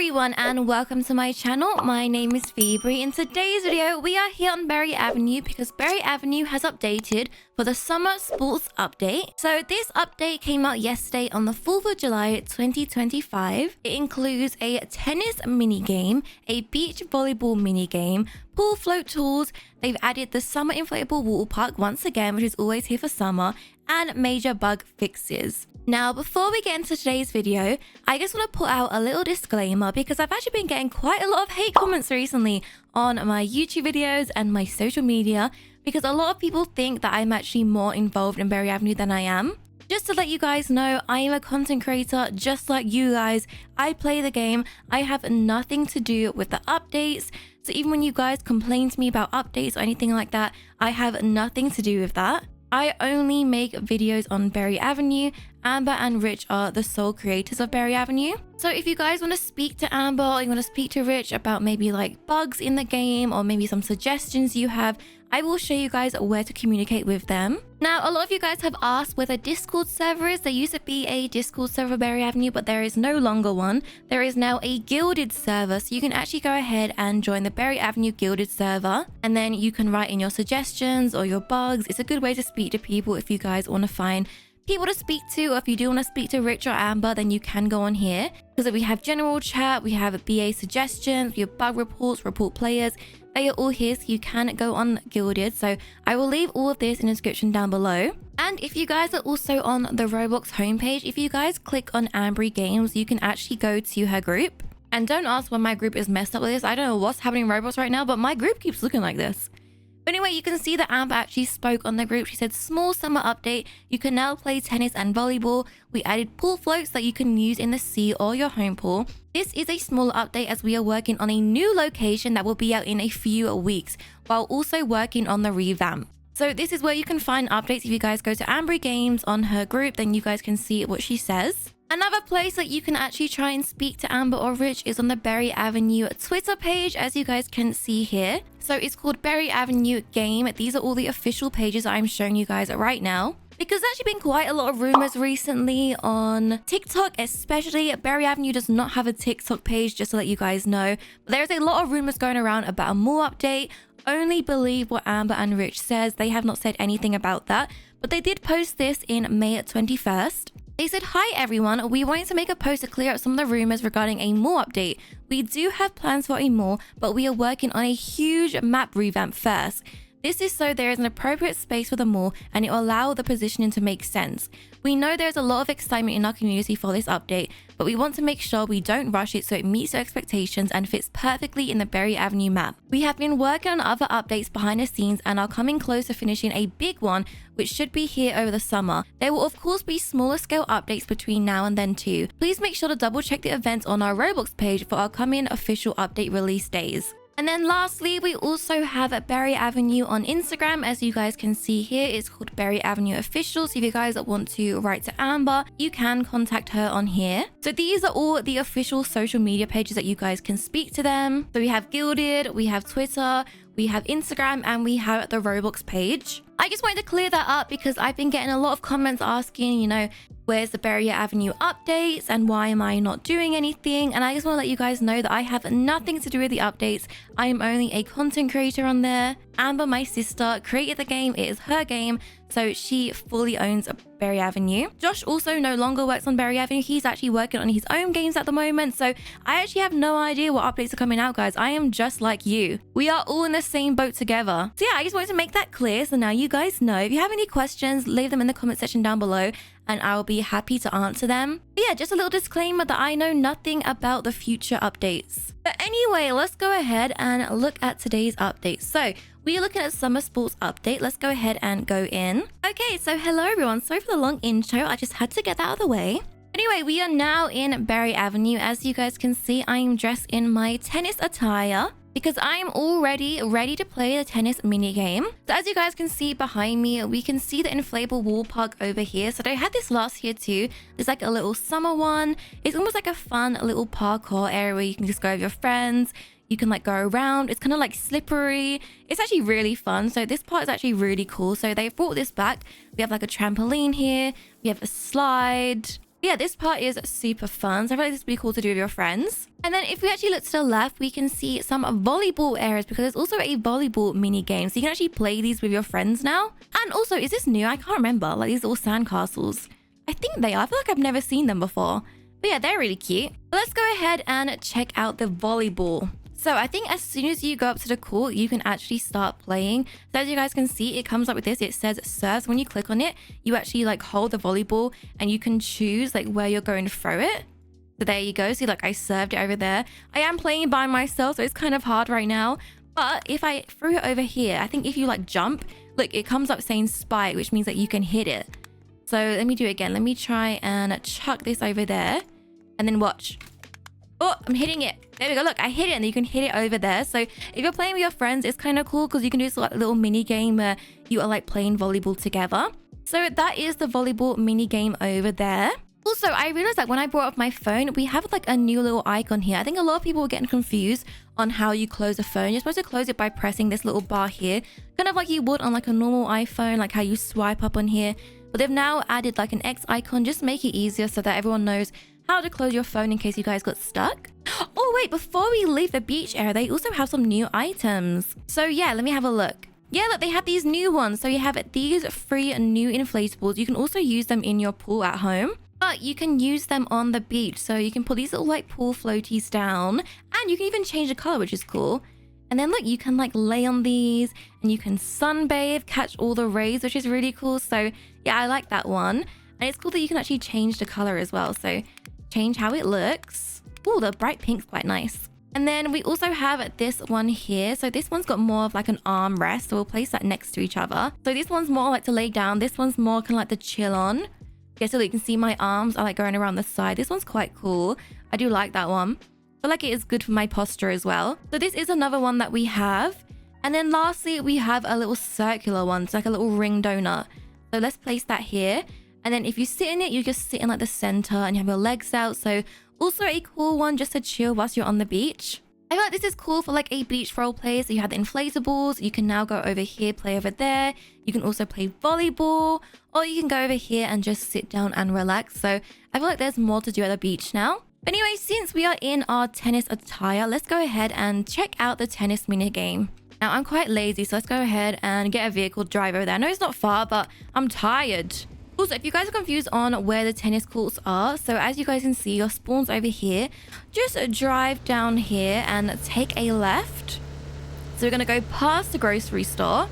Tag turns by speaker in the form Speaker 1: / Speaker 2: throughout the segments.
Speaker 1: everyone and welcome to my channel. My name is Phoeberry. In today's video, we are here on Berry Avenue because Berry Avenue has updated for the summer sports update. So this update came out yesterday on the 4th of July 2025. It includes a tennis minigame, a beach volleyball minigame, pool float tools. They've added the summer inflatable water park once again, which is always here for summer, and major bug fixes. Now, before we get into today's video, I just want to put out a little disclaimer because I've actually been getting quite a lot of hate comments recently on my YouTube videos and my social media because a lot of people think that I'm actually more involved in Berry Avenue than I am. Just to let you guys know, I am a content creator just like you guys. I play the game. I have nothing to do with the updates. So even when you guys complain to me about updates or anything like that, I have nothing to do with that. I only make videos on Berry Avenue. Amber and Rich are the sole creators of Berry Avenue. So if you guys want to speak to Amber or you want to speak to Rich about maybe like bugs in the game or maybe some suggestions you have, I will show you guys where to communicate with them. Now, a lot of you guys have asked where the Discord server is. There used to be a Discord server Berry Avenue, but there is no longer one. There is now a Guilded server, so you can actually go ahead and join the Berry Avenue Guilded server, and then you can write in your suggestions or your bugs. It's a good way to speak to people if you guys want to find people to speak to, or if you do want to speak to Rich or Amber, then you can go on here because we have general chat, we have BA suggestions, we have bug reports, report players. They are all here, so you can go on Guilded. So I will leave all of this in the description down below. And if you guys are also on the Roblox homepage, if you guys click on Amber Games, you can actually go to her group. And don't ask why my group is messed up with this. I don't know what's happening in Roblox right now, but my group keeps looking like this. But anyway, you can see that Amber actually spoke on the group. She said, small summer update. You can now play tennis and volleyball. We added pool floats that you can use in the sea or your home pool. This is a small update as we are working on a new location that will be out in a few weeks while also working on the revamp. So this is where you can find updates. If you guys go to Amber Games on her group, then you guys can see what she says. Another place that you can actually try and speak to Amber or Rich is on the Berry Avenue Twitter page, as you guys can see here. So it's called Berry Avenue Game. These are all the official pages I'm showing you guys right now. Because there's actually been quite a lot of rumors recently on TikTok, especially. Berry Avenue does not have a TikTok page, just to let you guys know. But there's a lot of rumors going around about a more update. Only believe what Amber and Rich says. They have not said anything about that. But they did post this in May 21st. They said, hi everyone, we wanted to make a post to clear up some of the rumors regarding a more update. We do have plans for a more, but we are working on a huge map revamp first. This is so there is an appropriate space for the mall and it will allow the positioning to make sense. We know there's a lot of excitement in our community for this update, but we want to make sure we don't rush it so it meets our expectations and fits perfectly in the Berry Avenue map. We have been working on other updates behind the scenes and are coming close to finishing a big one, which should be here over the summer. There will of course be smaller scale updates between now and then too. Please make sure to double check the events on our Roblox page for our coming official update release days. And then lastly, we also have Berry Avenue on Instagram. As you guys can see here, it's called Berry Avenue Official. So if you guys want to write to Amber, you can contact her on here. So these are all the official social media pages that you guys can speak to them. So we have Guilded, we have Twitter, we have Instagram, and we have the Roblox page. I just wanted to clear that up because I've been getting a lot of comments asking, you know, where's the Berry Avenue updates and why am I not doing anything? And I just want to let you guys know that I have nothing to do with the updates. I am only a content creator on there. Amber, my sister, created the game. It is her game. So she fully owns Berry Avenue. Josh also no longer works on Berry Avenue. He's actually working on his own games at the moment. So I actually have no idea what updates are coming out, guys. I am just like you. We are all in the same boat together. So yeah, I just wanted to make that clear. So now you guys know. If you have any questions, leave them in the comment section down below and I'll be happy to answer them. But yeah, just a little disclaimer that I know nothing about the future updates. But anyway, let's go ahead and look at today's update. So we are looking at summer sports update. Let's go ahead and go in. Okay, so hello everyone. Sorry for the long intro. I just had to get that out of the way. Anyway, we are now in Berry Avenue. As you guys can see, I am dressed in my tennis attire because I am already ready to play the tennis mini game. So as you guys can see behind me, we can see the inflatable wall park over here. So they had this last year too. There's like a little summer one. It's almost like a fun little parkour area where you can just go with your friends. You can like go around. It's kind of like slippery. It's actually really fun. So this part is actually really cool. So they brought this back. We have like a trampoline here. We have a slide. Yeah, this part is super fun. So I feel like this would be cool to do with your friends. And then if we actually look to the left, we can see some volleyball areas because there's also a volleyball mini game. So you can actually play these with your friends now. And also, is this new? I can't remember. Like these little sandcastles. I think they are. I feel like I've never seen them before. But yeah, they're really cute. But let's go ahead and check out the volleyball. So I think as soon as you go up to the court, you can actually start playing. So as you guys can see, it comes up with this. It says serve. So when you click on it, you actually like hold the volleyball and you can choose like where you're going to throw it. So there you go. See, like I served it over there. I am playing by myself, so it's kind of hard right now. But if I threw it over here, I think if you like jump, look, it comes up saying spike, which means that you can hit it. So let me do it again. Let me try and chuck this over there and then watch. Oh, I'm hitting it. There we go. Look, I hit it and you can hit it over there. So if you're playing with your friends, it's kind of cool because you can do this like little mini game where you are like playing volleyball together. So that is the volleyball mini game over there. Also, I realized that when I brought up my phone, we have like a new little icon here. I think a lot of people were getting confused on how you close a phone. You're supposed to close it by pressing this little bar here, kind of like you would on like a normal iPhone, like how you swipe up on here. But they've now added like an X icon, just to make it easier so that everyone knows how to close your phone in case you guys got stuck. Oh wait, before we leave the beach area, they also have some new items. So yeah, let me have a look. Yeah, look, they have these new ones. So you have these 3 new inflatables. You can also use them in your pool at home, but you can use them on the beach. So you can put these little like pool floaties down and you can even change the color, which is cool. And then look, you can like lay on these and you can sunbathe, catch all the rays, which is really cool. So yeah, I like that one. And it's cool that you can actually change the color as well. So change how it looks. Oh, the bright pink's quite nice. And then we also have this one here. So this one's got more of like an arm rest. So we'll place that next to each other. So this one's more like to lay down. This one's more kind of like to chill on. Yeah, so you can see my arms are like going around the side. This one's quite cool. I do like that one. I feel like it is good for my posture as well. So this is another one that we have. And then lastly, we have a little circular one. It's like a little ring donut. So let's place that here. And then if you sit in it, you just sit in like the center and you have your legs out. So also a cool one just to chill whilst you're on the beach. I feel like this is cool for like a beach role play. So you have the inflatables. You can now go over here, play over there. You can also play volleyball, or you can go over here and just sit down and relax. So I feel like there's more to do at the beach now. But anyway, since we are in our tennis attire, let's go ahead and check out the tennis mini game. Now I'm quite lazy, so let's go ahead and get a vehicle drive over there. I know it's not far, but I'm tired. Also, if you guys are confused on where the tennis courts are, so as you guys can see, your spawn's over here. Just drive down here and take a left. So we're going to go past the grocery store.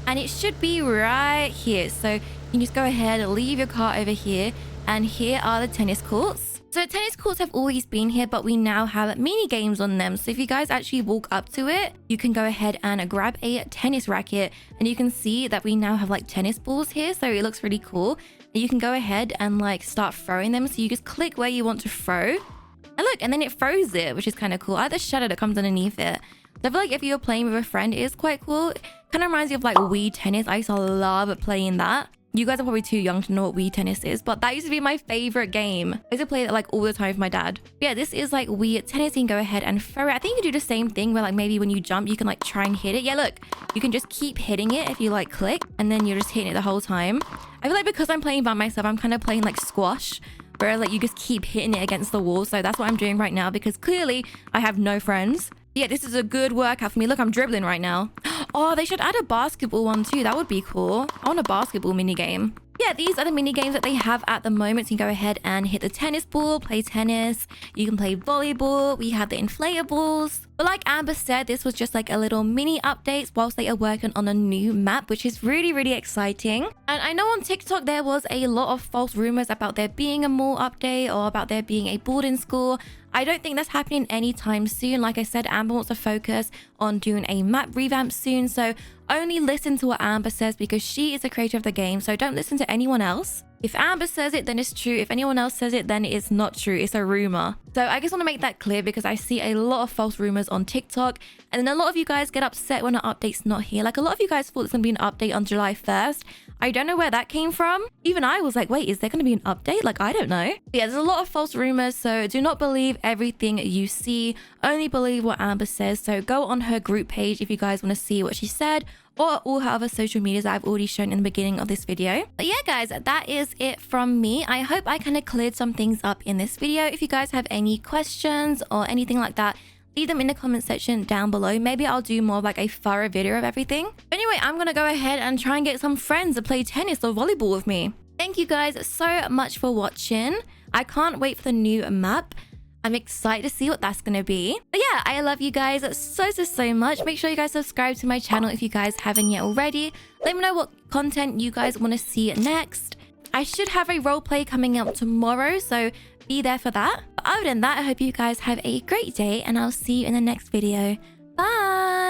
Speaker 1: And it should be right here. So you can just go ahead and leave your car over here. And here are the tennis courts. So tennis courts have always been here, but we now have mini games on them. So if you guys actually walk up to it, you can go ahead and grab a tennis racket. And you can see that we now have like tennis balls here. So it looks really cool. And you can go ahead and like start throwing them. So you just click where you want to throw. And look, and then it throws it, which is kind of cool. I like the shutter that comes underneath it. So I feel like if you're playing with a friend, it is quite cool. It kind of reminds you of like Wii tennis. I used to love playing that. You guys are probably too young to know what Wii tennis is, but that used to be my favorite game. I used to play it like all the time with my dad. But yeah, this is like Wii tennis. You can go ahead and throw it. I think you can do the same thing where like maybe when you jump, you can like try and hit it. Yeah, look, you can just keep hitting it if you like click and then you're just hitting it the whole time. I feel like because I'm playing by myself, I'm kind of playing like squash, where like you just keep hitting it against the wall. So that's what I'm doing right now because clearly I have no friends. Yeah, this is a good workout for me. Look, I'm dribbling right now. Oh, they should add a basketball one too. That would be cool. I want a basketball mini game. Yeah, these are the mini games that they have at the moment. So you can go ahead and hit the tennis ball, play tennis. You can play volleyball. We have the inflatables. But like Amber said, this was just like a little mini update whilst they are working on a new map, which is really, really exciting. And I know on TikTok, there was a lot of false rumors about there being a mall update or about there being a boarding school. I don't think that's happening anytime soon. Like I said, Amber wants to focus on doing a map revamp soon. So only listen to what Amber says because she is the creator of the game. So don't listen to anyone else. If Amber says it, then it's true. If anyone else says it, then it's not true. It's a rumor. So I just want to make that clear because I see a lot of false rumors on TikTok. And then a lot of you guys get upset when an update's not here. Like a lot of you guys thought there's going to be an update on July 1st. I don't know where that came from. Even I was like, wait, is there going to be an update? Like, I don't know. But yeah, there's a lot of false rumors. So do not believe everything you see. Only believe what Amber says. So go on her group page if you guys want to see what she said. or all her other social medias that I've already shown in the beginning of this video. But yeah, guys, that is it from me. I hope I kind of cleared some things up in this video. If you guys have any questions or anything like that, leave them in the comment section down below. Maybe I'll do more of like a thorough video of everything. But anyway, I'm gonna go ahead and try and get some friends to play tennis or volleyball with me. Thank you guys so much for watching. I can't wait for the new map. I'm excited to see what that's gonna be. But yeah, I love you guys so much. Make sure you guys subscribe to my channel if you guys haven't yet already. Let me know what content you guys want to see next. I should have a roleplay coming up tomorrow, so be there for that. But other than that, I hope you guys have a great day and I'll see you in the next video. Bye!